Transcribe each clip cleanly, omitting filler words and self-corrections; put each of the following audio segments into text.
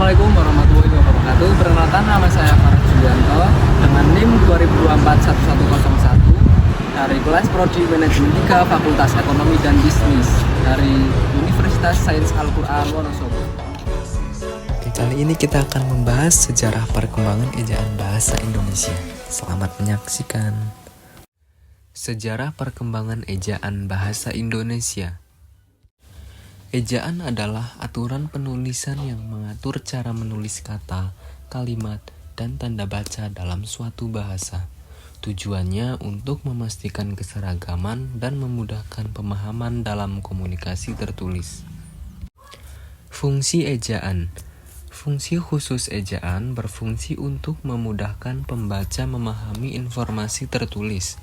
Assalamualaikum warahmatullahi wabarakatuh. Perkenalkan, nama saya Farah Julianto dengan NIM 20241101 dari kelas Prodi Manajemen 3 Fakultas Ekonomi dan Bisnis dari Universitas Sains Al-Quran Wonosobo. Oke, kali ini kita akan membahas sejarah perkembangan ejaan bahasa Indonesia. Selamat menyaksikan. Sejarah perkembangan ejaan bahasa Indonesia. Ejaan adalah aturan penulisan yang mengatur cara menulis kata, kalimat, dan tanda baca dalam suatu bahasa. Tujuannya untuk memastikan keseragaman dan memudahkan pemahaman dalam komunikasi tertulis. Fungsi ejaan. Fungsi khusus ejaan berfungsi untuk memudahkan pembaca memahami informasi tertulis.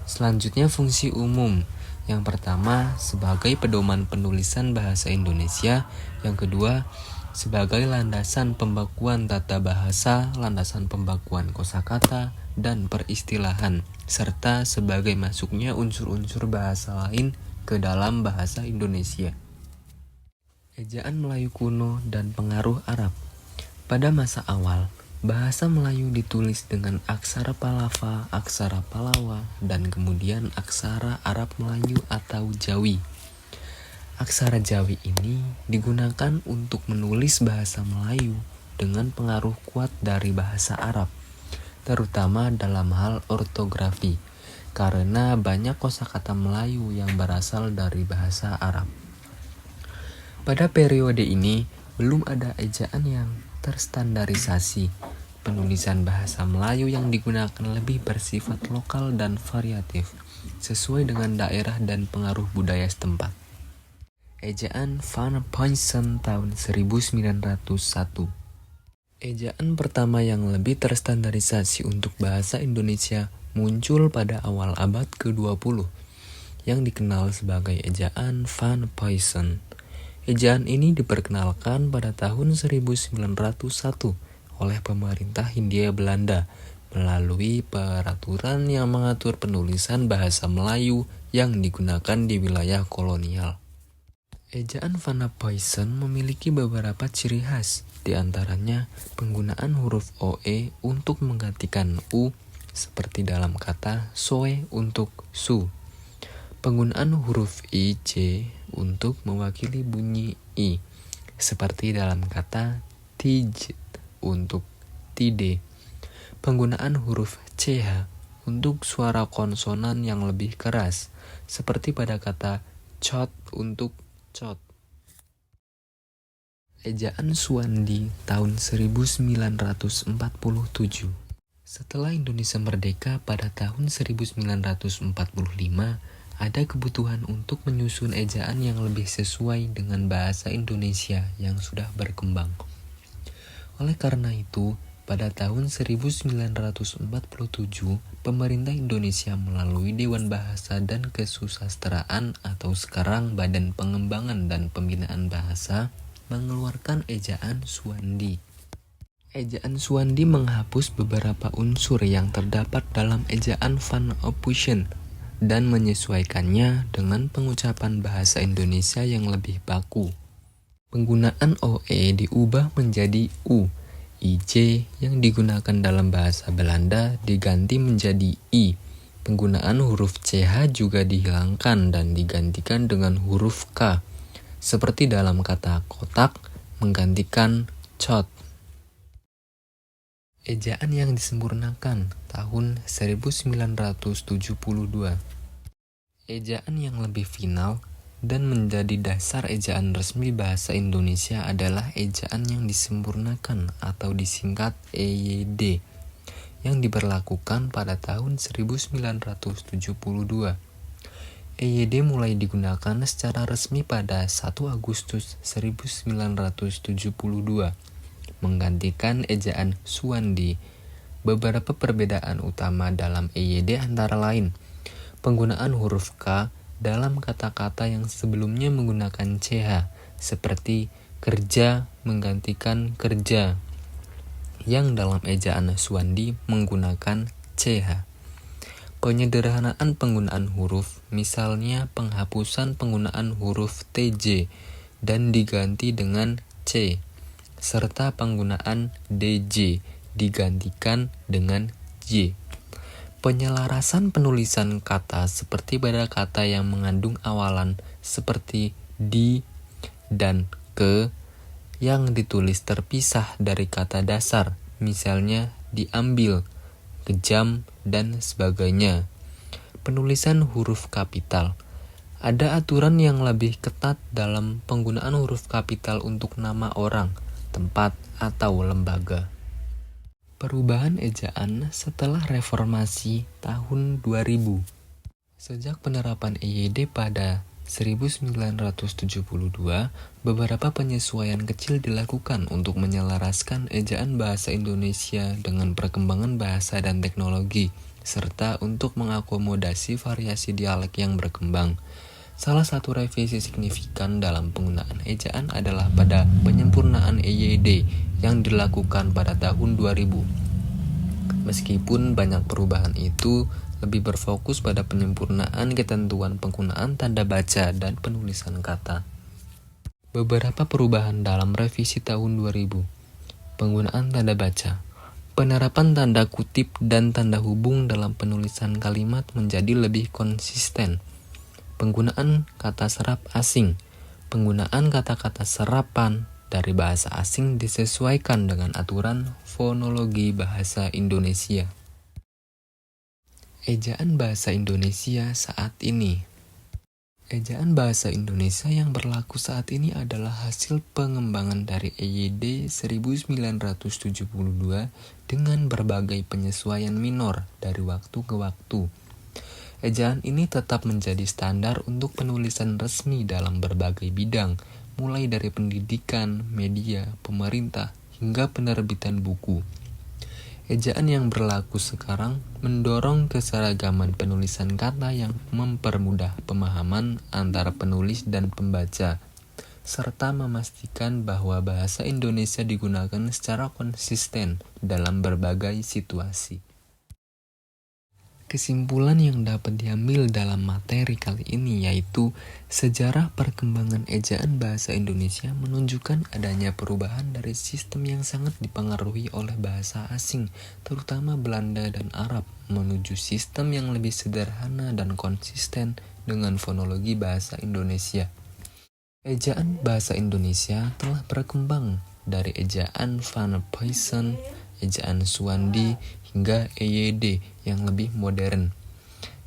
Selanjutnya fungsi umum. Yang pertama, sebagai pedoman penulisan bahasa Indonesia. Yang kedua, sebagai landasan pembakuan tata bahasa, landasan pembakuan kosakata, dan peristilahan, serta sebagai masuknya unsur-unsur bahasa lain ke dalam bahasa Indonesia. Ejaan Melayu kuno dan pengaruh Arab. Pada masa awal, bahasa Melayu ditulis dengan aksara Palava, aksara Palawa, dan kemudian aksara Arab Melayu atau Jawi. Aksara Jawi ini digunakan untuk menulis bahasa Melayu dengan pengaruh kuat dari bahasa Arab, terutama dalam hal ortografi, karena banyak kosakata Melayu yang berasal dari bahasa Arab. Pada periode ini, belum ada ejaan yang terstandarisasi. Penulisan bahasa Melayu yang digunakan lebih bersifat lokal dan variatif, sesuai dengan daerah dan pengaruh budaya setempat. Ejaan Van Poinsen tahun 1901. Ejaan pertama yang lebih terstandarisasi untuk bahasa Indonesia muncul pada awal abad ke-20, yang dikenal sebagai ejaan Van Poinsen. Ejaan ini diperkenalkan pada tahun 1901 oleh pemerintah Hindia Belanda melalui peraturan yang mengatur penulisan bahasa Melayu yang digunakan di wilayah kolonial. Ejaan Van Poinsen memiliki beberapa ciri khas, di antaranya penggunaan huruf OE untuk menggantikan U, seperti dalam kata soe untuk su. Penggunaan huruf IJ untuk mewakili bunyi I, seperti dalam kata tij untuk tide. Penggunaan huruf CH untuk suara konsonan yang lebih keras, seperti pada kata cot untuk cot. Ejaan Suwandi tahun 1947. Setelah Indonesia merdeka pada tahun 1945, ada kebutuhan untuk menyusun ejaan yang lebih sesuai dengan bahasa Indonesia yang sudah berkembang. Oleh karena itu, pada tahun 1947, pemerintah Indonesia melalui Dewan Bahasa dan Kesusasteraan atau sekarang Badan Pengembangan dan Pembinaan Bahasa mengeluarkan ejaan Suwandi. Ejaan Suwandi menghapus beberapa unsur yang terdapat dalam ejaan Van Ophuijsen dan menyesuaikannya dengan pengucapan bahasa Indonesia yang lebih baku. Penggunaan OE diubah menjadi U. IJ yang digunakan dalam bahasa Belanda diganti menjadi I. Penggunaan huruf CH juga dihilangkan dan digantikan dengan huruf K, seperti dalam kata kotak menggantikan cot. Ejaan yang disempurnakan tahun 1972. Ejaan yang lebih final dan menjadi dasar ejaan resmi bahasa Indonesia adalah ejaan yang disempurnakan atau disingkat EYD yang diberlakukan pada tahun 1972. EYD mulai digunakan secara resmi pada 1 Agustus 1972. Menggantikan ejaan Suwandi. Beberapa perbedaan utama dalam EYD antara lain penggunaan huruf K dalam kata-kata yang sebelumnya menggunakan CH, seperti kerja menggantikan kerja, yang dalam ejaan Suwandi menggunakan CH. Penyederhanaan penggunaan huruf, misalnya penghapusan penggunaan huruf TJ dan diganti dengan C. serta penggunaan DJ digantikan dengan J. Penyelarasan penulisan kata seperti pada kata yang mengandung awalan seperti di dan ke yang ditulis terpisah dari kata dasar, misalnya diambil, kejam, dan sebagainya. Penulisan huruf kapital. Ada aturan yang lebih ketat dalam penggunaan huruf kapital untuk nama orang, tempat, atau lembaga. Perubahan ejaan setelah reformasi tahun 2000. Sejak penerapan EYD pada 1972, beberapa penyesuaian kecil dilakukan untuk menyelaraskan ejaan bahasa Indonesia dengan perkembangan bahasa dan teknologi, serta untuk mengakomodasi variasi dialek yang berkembang. Salah satu revisi signifikan dalam penggunaan ejaan adalah pada penyempurnaan EYD yang dilakukan pada tahun 2000. Meskipun banyak perubahan itu lebih berfokus pada penyempurnaan ketentuan penggunaan tanda baca dan penulisan kata. Beberapa perubahan dalam revisi tahun 2000. Penggunaan tanda baca. Penerapan tanda kutip dan tanda hubung dalam penulisan kalimat menjadi lebih konsisten. Penggunaan kata serap asing. Penggunaan kata-kata serapan dari bahasa asing disesuaikan dengan aturan fonologi bahasa Indonesia. Ejaan bahasa Indonesia saat ini. Ejaan bahasa Indonesia yang berlaku saat ini adalah hasil pengembangan dari EYD 1972 dengan berbagai penyesuaian minor dari waktu ke waktu. Ejaan ini tetap menjadi standar untuk penulisan resmi dalam berbagai bidang, mulai dari pendidikan, media, pemerintah, hingga penerbitan buku. Ejaan yang berlaku sekarang mendorong keseragaman penulisan kata yang mempermudah pemahaman antara penulis dan pembaca, serta memastikan bahwa bahasa Indonesia digunakan secara konsisten dalam berbagai situasi. Kesimpulan yang dapat diambil dalam materi kali ini yaitu sejarah perkembangan ejaan bahasa Indonesia menunjukkan adanya perubahan dari sistem yang sangat dipengaruhi oleh bahasa asing, terutama Belanda dan Arab, menuju sistem yang lebih sederhana dan konsisten dengan fonologi bahasa Indonesia. Ejaan bahasa Indonesia telah berkembang dari ejaan Van Puysen, ejaan Suwandi, hingga EYD yang lebih modern,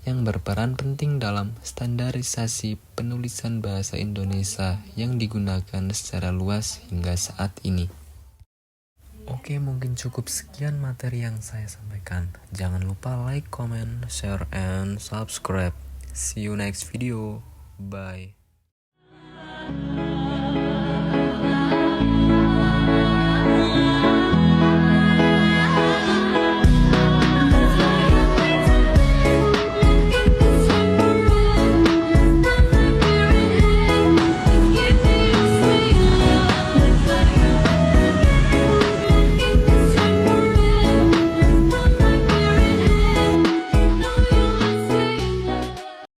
yang berperan penting dalam standarisasi penulisan bahasa Indonesia yang digunakan secara luas hingga saat ini. Oke, mungkin cukup sekian materi yang saya sampaikan. Jangan lupa like, comment, share, and subscribe. See you next video. Bye.